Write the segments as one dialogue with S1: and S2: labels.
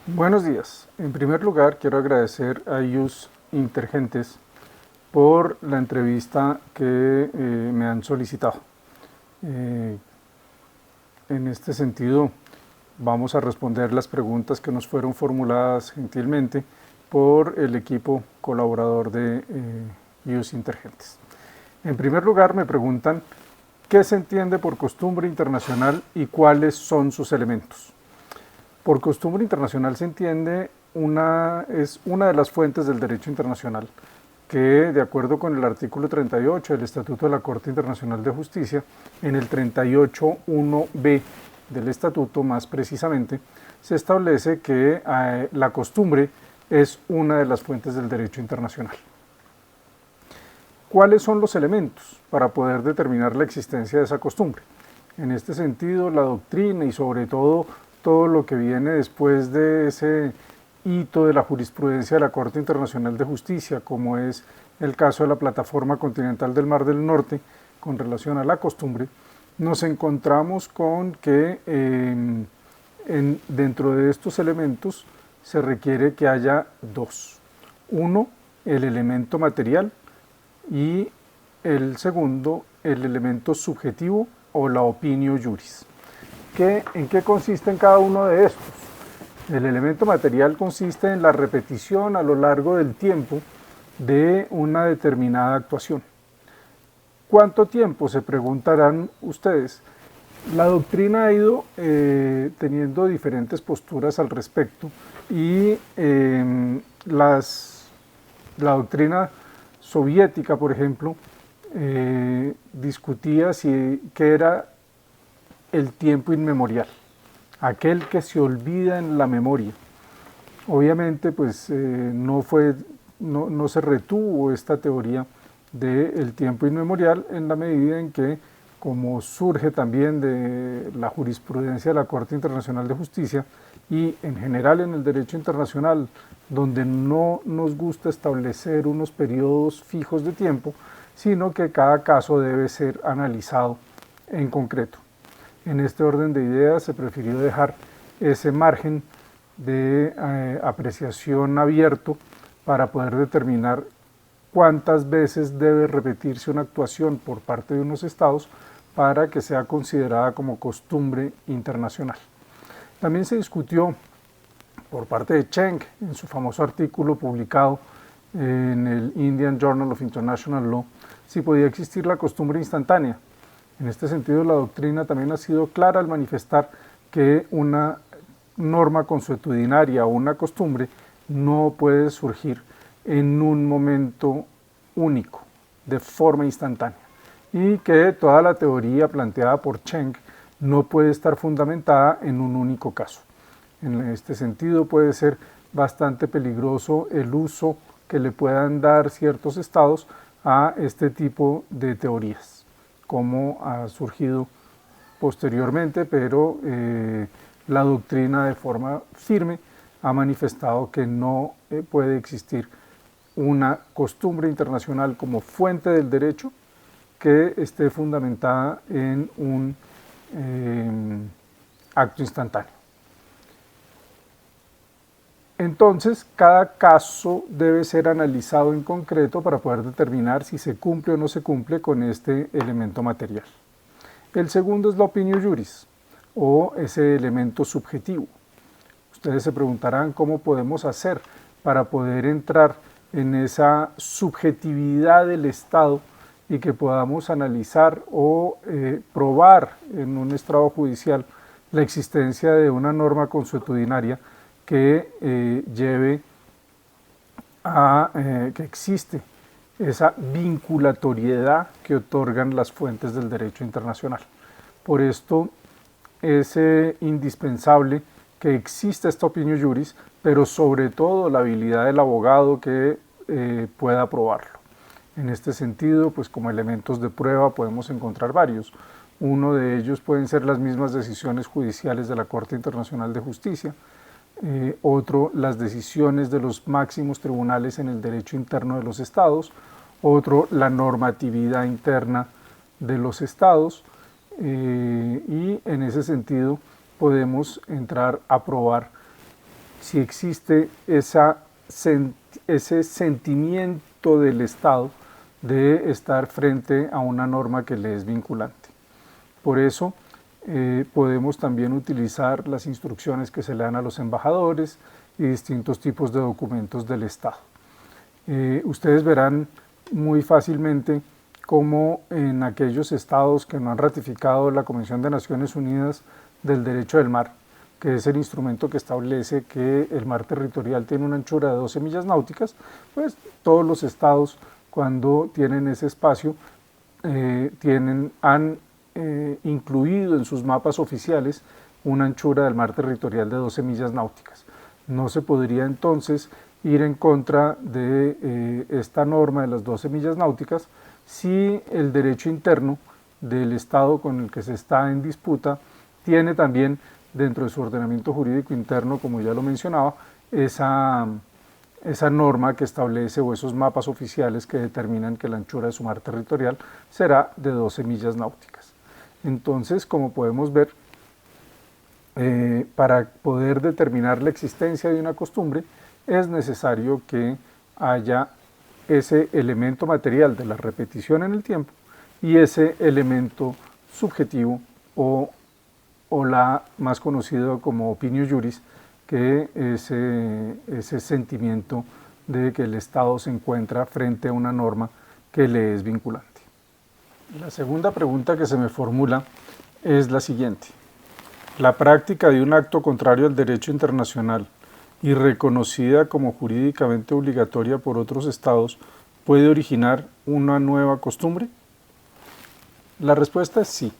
S1: Buenos días. En primer lugar, quiero agradecer a IUS Intergentes por la entrevista que me han solicitado. En este sentido, vamos a responder las preguntas que nos fueron formuladas gentilmente por el equipo colaborador de IUS Intergentes. En primer lugar, me preguntan qué se entiende por costumbre internacional y cuáles son sus elementos. Por costumbre internacional se entiende es una de las fuentes del derecho internacional que, de acuerdo con el artículo 38 del Estatuto de la Corte Internacional de Justicia, en el 38.1b del Estatuto más precisamente, se establece que la costumbre es una de las fuentes del derecho internacional. ¿Cuáles son los elementos para poder determinar la existencia de esa costumbre? En este sentido, la doctrina y sobre todo lo que viene después de ese hito de la jurisprudencia de la Corte Internacional de Justicia, como es el caso de la Plataforma Continental del Mar del Norte, con relación a la costumbre, nos encontramos con que dentro de estos elementos se requiere que haya dos. Uno, el elemento material, y el segundo, el elemento subjetivo o la opinio juris. ¿En qué consiste en cada uno de estos? El elemento material consiste en la repetición a lo largo del tiempo de una determinada actuación. ¿Cuánto tiempo? Se preguntarán ustedes. La doctrina ha ido teniendo diferentes posturas al respecto y la doctrina soviética, por ejemplo, discutía qué era el tiempo inmemorial, aquel que se olvida en la memoria. Obviamente, pues no se retuvo esta teoría del tiempo inmemorial en la medida en que, como surge también de la jurisprudencia de la Corte Internacional de Justicia y en general en el derecho internacional, donde no nos gusta establecer unos periodos fijos de tiempo, sino que cada caso debe ser analizado en concreto. En este orden de ideas se prefirió dejar ese margen de apreciación abierto para poder determinar cuántas veces debe repetirse una actuación por parte de unos estados para que sea considerada como costumbre internacional. También se discutió por parte de Cheng en su famoso artículo publicado en el Indian Journal of International Law si podía existir la costumbre instantánea. En este sentido, la doctrina también ha sido clara al manifestar que una norma consuetudinaria o una costumbre no puede surgir en un momento único, de forma instantánea, y que toda la teoría planteada por Cheng no puede estar fundamentada en un único caso. En este sentido, puede ser bastante peligroso el uso que le puedan dar ciertos estados a este tipo de teorías, como ha surgido posteriormente, pero la doctrina de forma firme ha manifestado que no puede existir una costumbre internacional como fuente del derecho que esté fundamentada en un acto instantáneo. Entonces, cada caso debe ser analizado en concreto para poder determinar si se cumple o no se cumple con este elemento material. El segundo es la opinio juris, o ese elemento subjetivo. Ustedes se preguntarán cómo podemos hacer para poder entrar en esa subjetividad del Estado y que podamos analizar o probar en un estrado judicial la existencia de una norma consuetudinaria que lleve a que existe esa vinculatoriedad que otorgan las fuentes del derecho internacional. Por esto es indispensable que exista esta opinio juris, pero sobre todo la habilidad del abogado que pueda probarlo. En este sentido, pues como elementos de prueba podemos encontrar varios. Uno de ellos pueden ser las mismas decisiones judiciales de la Corte Internacional de Justicia. Otro, las decisiones de los máximos tribunales en el derecho interno de los estados. Otro, la normatividad interna de los estados, y en ese sentido podemos entrar a probar si existe ese sentimiento del Estado de estar frente a una norma que le es vinculante. Por eso podemos también utilizar las instrucciones que se le dan a los embajadores y distintos tipos de documentos del Estado. Ustedes verán muy fácilmente cómo en aquellos estados que no han ratificado la Convención de Naciones Unidas del Derecho del Mar, que es el instrumento que establece que el mar territorial tiene una anchura de 12 millas náuticas, pues todos los estados, cuando tienen ese espacio, han incluido en sus mapas oficiales una anchura del mar territorial de 12 millas náuticas. No se podría entonces ir en contra de esta norma de las 12 millas náuticas si el derecho interno del Estado con el que se está en disputa tiene también dentro de su ordenamiento jurídico interno, como ya lo mencionaba, esa norma que establece, o esos mapas oficiales que determinan que la anchura de su mar territorial será de 12 millas náuticas. Entonces, como podemos ver, para poder determinar la existencia de una costumbre, es necesario que haya ese elemento material de la repetición en el tiempo y ese elemento subjetivo o la más conocido como opinio juris, que es ese sentimiento de que el Estado se encuentra frente a una norma que le es vinculante. La segunda pregunta que se me formula es la siguiente: ¿la práctica de un acto contrario al derecho internacional y reconocida como jurídicamente obligatoria por otros estados puede originar una nueva costumbre? La respuesta es sí.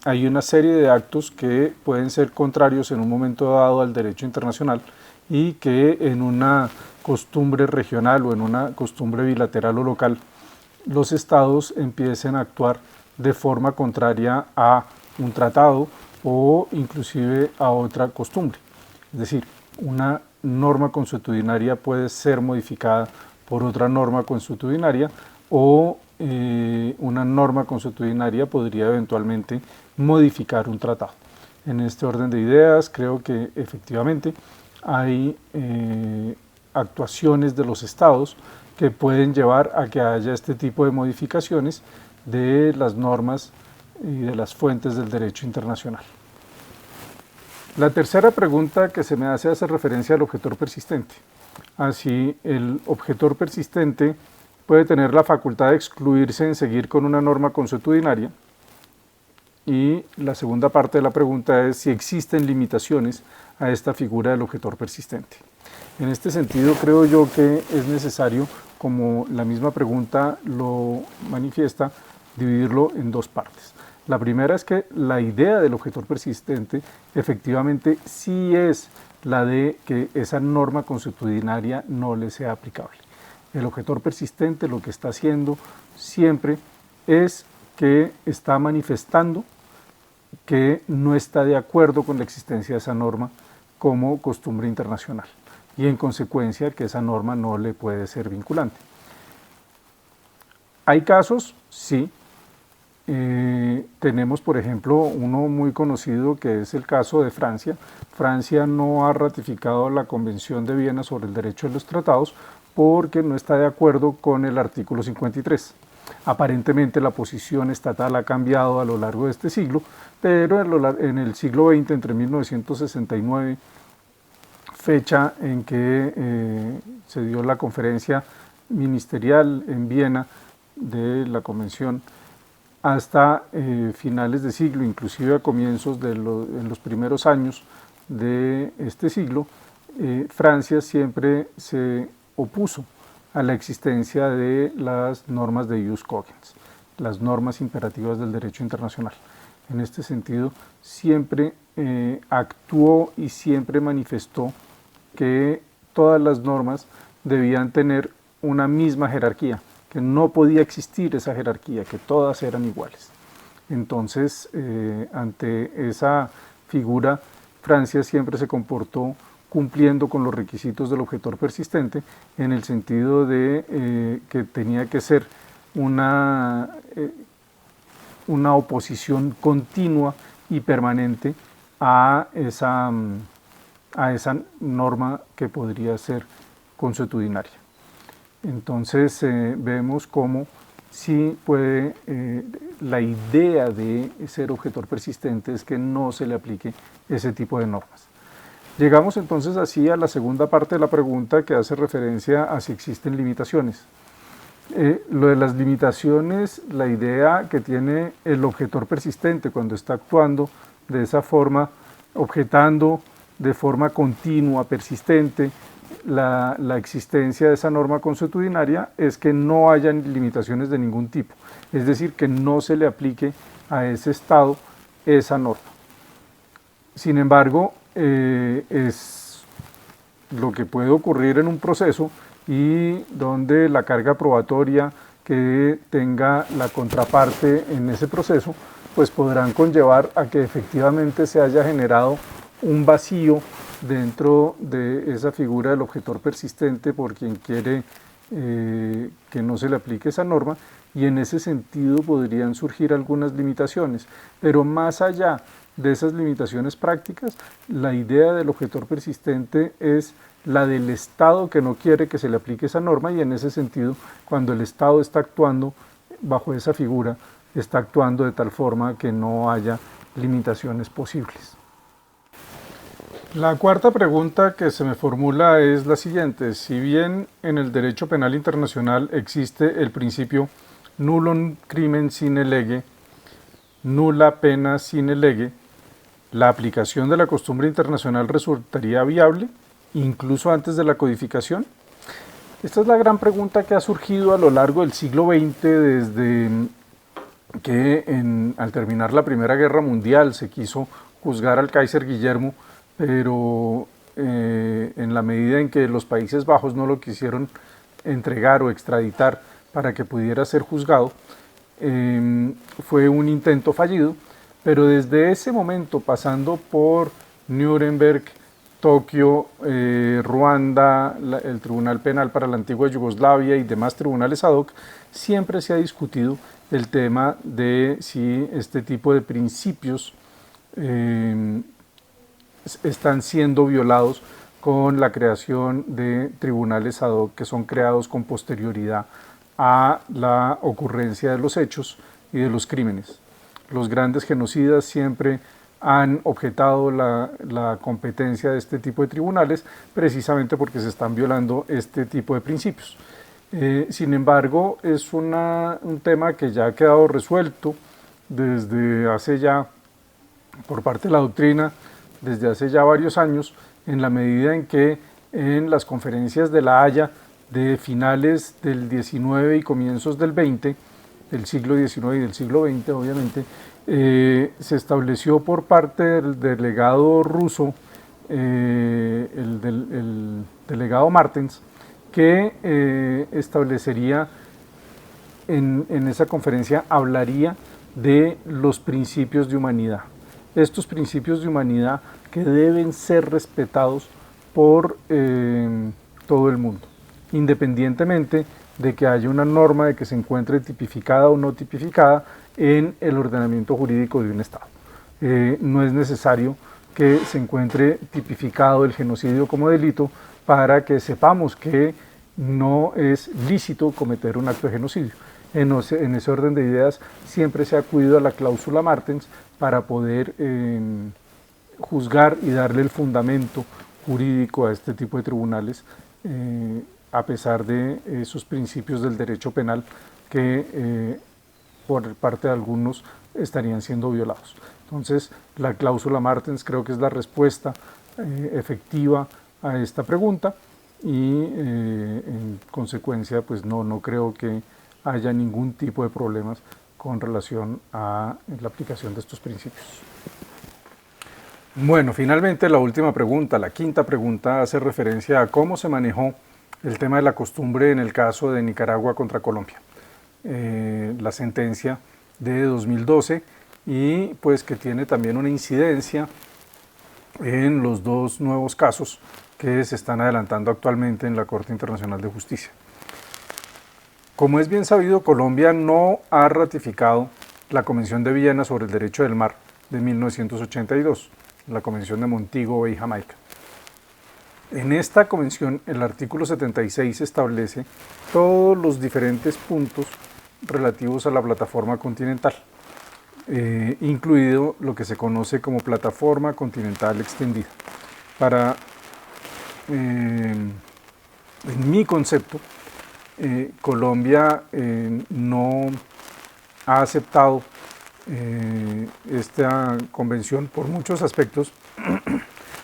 S1: Hay una serie de actos que pueden ser contrarios en un momento dado al derecho internacional y que en una costumbre regional o en una costumbre bilateral o local los estados empiecen a actuar de forma contraria a un tratado o inclusive a otra costumbre. Es decir, una norma consuetudinaria puede ser modificada por otra norma consuetudinaria, o una norma consuetudinaria podría eventualmente modificar un tratado. En este orden de ideas, creo que efectivamente hay actuaciones de los estados que pueden llevar a que haya este tipo de modificaciones de las normas y de las fuentes del derecho internacional. La tercera pregunta que se me hace referencia al objetor persistente. Así, el objetor persistente puede tener la facultad de excluirse en seguir con una norma consuetudinaria. Y la segunda parte de la pregunta es si existen limitaciones a esta figura del objetor persistente. En este sentido, creo yo que es necesario, como la misma pregunta lo manifiesta, dividirlo en dos partes. La primera es que la idea del objetor persistente efectivamente sí es la de que esa norma consuetudinaria no le sea aplicable. El objetor persistente lo que está haciendo siempre es que está manifestando que no está de acuerdo con la existencia de esa norma como costumbre internacional y en consecuencia que esa norma no le puede ser vinculante. ¿Hay casos? Sí. Tenemos, por ejemplo, uno muy conocido que es el caso de Francia. Francia no ha ratificado la Convención de Viena sobre el derecho de los tratados porque no está de acuerdo con el artículo 53. Aparentemente la posición estatal ha cambiado a lo largo de este siglo, pero en el siglo XX, entre 1969, fecha en que se dio la conferencia ministerial en Viena de la Convención, hasta finales de siglo, inclusive a comienzos en los primeros años de este siglo, Francia siempre se opuso a la existencia de las normas de ius cogens, las normas imperativas del derecho internacional. En este sentido, siempre actuó y siempre manifestó que todas las normas debían tener una misma jerarquía, que no podía existir esa jerarquía, que todas eran iguales. Entonces, ante esa figura, Francia siempre se comportó cumpliendo con los requisitos del objetor persistente, en el sentido de que tenía que ser una, una oposición continua y permanente a esa norma que podría ser consuetudinaria. Entonces vemos cómo sí puede, la idea de ser objetor persistente es que no se le aplique ese tipo de normas. Llegamos entonces así a la segunda parte de la pregunta, que hace referencia a si existen limitaciones. Lo de las limitaciones, la idea que tiene el objetor persistente cuando está actuando de esa forma, objetando de forma continua, persistente, la existencia de esa norma consuetudinaria, es que no hayan limitaciones de ningún tipo, es decir, que no se le aplique a ese estado esa norma. Sin embargo, es lo que puede ocurrir en un proceso y donde la carga probatoria que tenga la contraparte en ese proceso, pues podrán conllevar a que efectivamente se haya generado un vacío dentro de esa figura del objetor persistente por quien quiere que no se le aplique esa norma, y en ese sentido podrían surgir algunas limitaciones, pero más allá de esas limitaciones prácticas, la idea del objetor persistente es la del Estado que no quiere que se le aplique esa norma, y en ese sentido, cuando el Estado está actuando bajo esa figura, está actuando de tal forma que no haya limitaciones posibles. La cuarta pregunta que se me formula es la siguiente: si bien en el derecho penal internacional existe el principio nullum crimen sine lege, nulla pena sine lege, ¿la aplicación de la costumbre internacional resultaría viable, incluso antes de la codificación? Esta es la gran pregunta que ha surgido a lo largo del siglo XX, desde que al terminar la Primera Guerra Mundial se quiso juzgar al Kaiser Guillermo, pero en la medida en que los Países Bajos no lo quisieron entregar o extraditar para que pudiera ser juzgado, fue un intento fallido, pero desde ese momento, pasando por Nuremberg, Tokio, Ruanda, el Tribunal Penal para la antigua Yugoslavia y demás tribunales ad hoc, siempre se ha discutido el tema de si este tipo de principios están siendo violados con la creación de tribunales ad hoc que son creados con posterioridad a la ocurrencia de los hechos y de los crímenes. Los grandes genocidas siempre han objetado la competencia de este tipo de tribunales, precisamente porque se están violando este tipo de principios. Sin embargo, es un tema que ya ha quedado resuelto desde hace ya, por parte de la doctrina, desde hace ya varios años, en la medida en que en las conferencias de La Haya de finales del XIX y comienzos del XX, del siglo XIX y del siglo XX, obviamente, se estableció por parte del delegado ruso, el delegado Martens, que establecería en esa conferencia, hablaría de los principios de humanidad. Estos principios de humanidad que deben ser respetados por todo el mundo, independientemente de que haya una norma de que se encuentre tipificada o no tipificada en el ordenamiento jurídico de un Estado. No es necesario que se encuentre tipificado el genocidio como delito para que sepamos que no es lícito cometer un acto de genocidio. En ese orden de ideas siempre se ha acudido a la cláusula Martens para poder juzgar y darle el fundamento jurídico a este tipo de tribunales, a pesar de esos principios del derecho penal que por parte de algunos estarían siendo violados. Entonces, la cláusula Martens creo que es la respuesta efectiva a esta pregunta, y en consecuencia pues no creo que haya ningún tipo de problemas con relación a la aplicación de estos principios. Bueno, finalmente la última pregunta, la quinta pregunta, hace referencia a cómo se manejó el tema de la costumbre en el caso de Nicaragua contra Colombia. La sentencia de 2012, y pues que tiene también una incidencia en los dos nuevos casos que se están adelantando actualmente en la Corte Internacional de Justicia. Como es bien sabido, Colombia no ha ratificado la Convención de Viena sobre el Derecho del Mar de 1982, la Convención de Montego Bay y Jamaica. En esta convención, el artículo 76 establece todos los diferentes puntos relativos a la plataforma continental, incluido lo que se conoce como plataforma continental extendida. En mi concepto, Colombia no ha aceptado esta convención por muchos aspectos,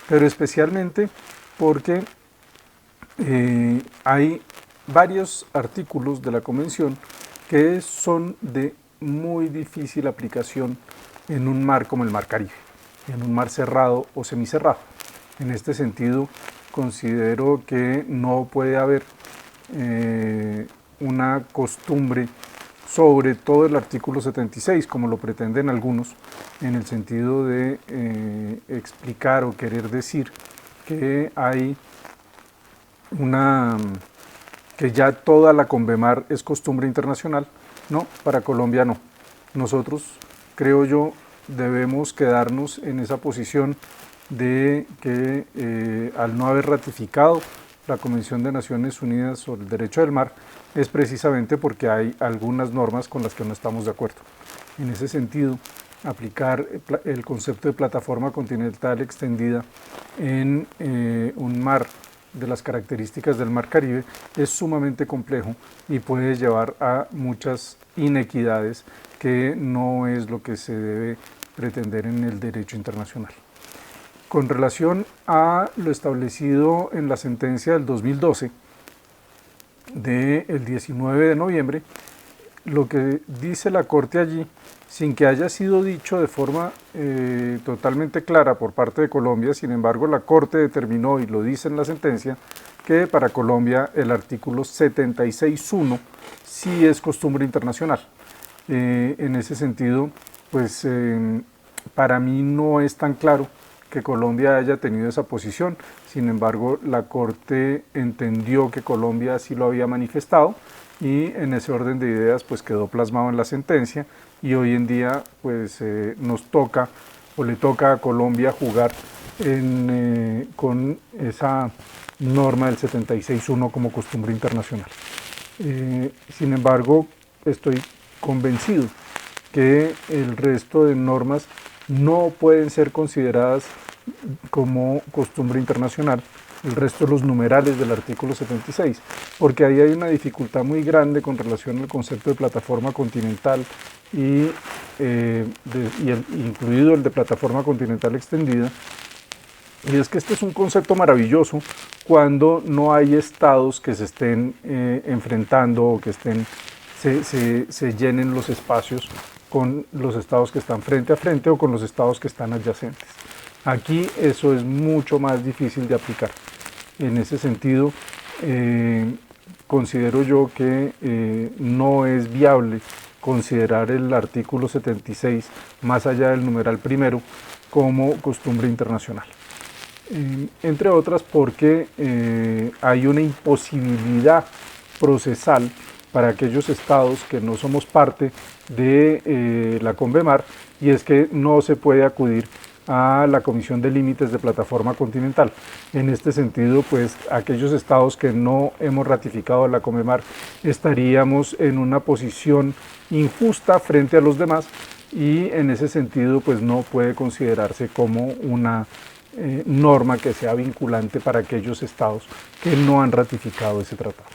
S1: pero especialmente porque hay varios artículos de la convención que son de muy difícil aplicación en un mar como el Mar Caribe, en un mar cerrado o semicerrado. En este sentido, considero que no puede haber una costumbre sobre todo el artículo 76, como lo pretenden algunos, en el sentido de explicar o querer decir que hay que ya toda la Convemar es costumbre internacional. No, para Colombia no. Nosotros, creo yo, debemos quedarnos en esa posición de que al no haber ratificado la Convención de Naciones Unidas sobre el Derecho del Mar es precisamente porque hay algunas normas con las que no estamos de acuerdo. En ese sentido, aplicar el concepto de plataforma continental extendida en un mar de las características del Mar Caribe es sumamente complejo y puede llevar a muchas inequidades que no es lo que se debe pretender en el derecho internacional. Con relación a lo establecido en la sentencia del 2012, del 19 de noviembre, lo que dice la Corte allí, sin que haya sido dicho de forma totalmente clara por parte de Colombia, sin embargo la Corte determinó, y lo dice en la sentencia, que para Colombia el artículo 76.1 sí es costumbre internacional. En ese sentido, pues para mí no es tan claro que Colombia haya tenido esa posición. Sin embargo, la Corte entendió que Colombia sí lo había manifestado y en ese orden de ideas pues quedó plasmado en la sentencia y hoy en día pues nos toca o le toca a Colombia jugar con esa norma del 76.1 como costumbre internacional. Sin embargo, estoy convencido que el resto de normas no pueden ser consideradas como costumbre internacional, el resto de los numerales del artículo 76, porque ahí hay una dificultad muy grande con relación al concepto de plataforma continental incluido el de plataforma continental extendida, y es que este es un concepto maravilloso cuando no hay estados que se estén enfrentando o que se llenen los espacios con los estados que están frente a frente o con los estados que están adyacentes. Aquí eso es mucho más difícil de aplicar. En ese sentido, considero yo que no es viable considerar el artículo 76, más allá del numeral primero, como costumbre internacional. Entre otras porque hay una imposibilidad procesal para aquellos estados que no somos parte de la Convemar, y es que no se puede acudir a la Comisión de Límites de Plataforma Continental. En este sentido, pues aquellos estados que no hemos ratificado la Convemar estaríamos en una posición injusta frente a los demás y en ese sentido pues no puede considerarse como una norma que sea vinculante para aquellos estados que no han ratificado ese tratado.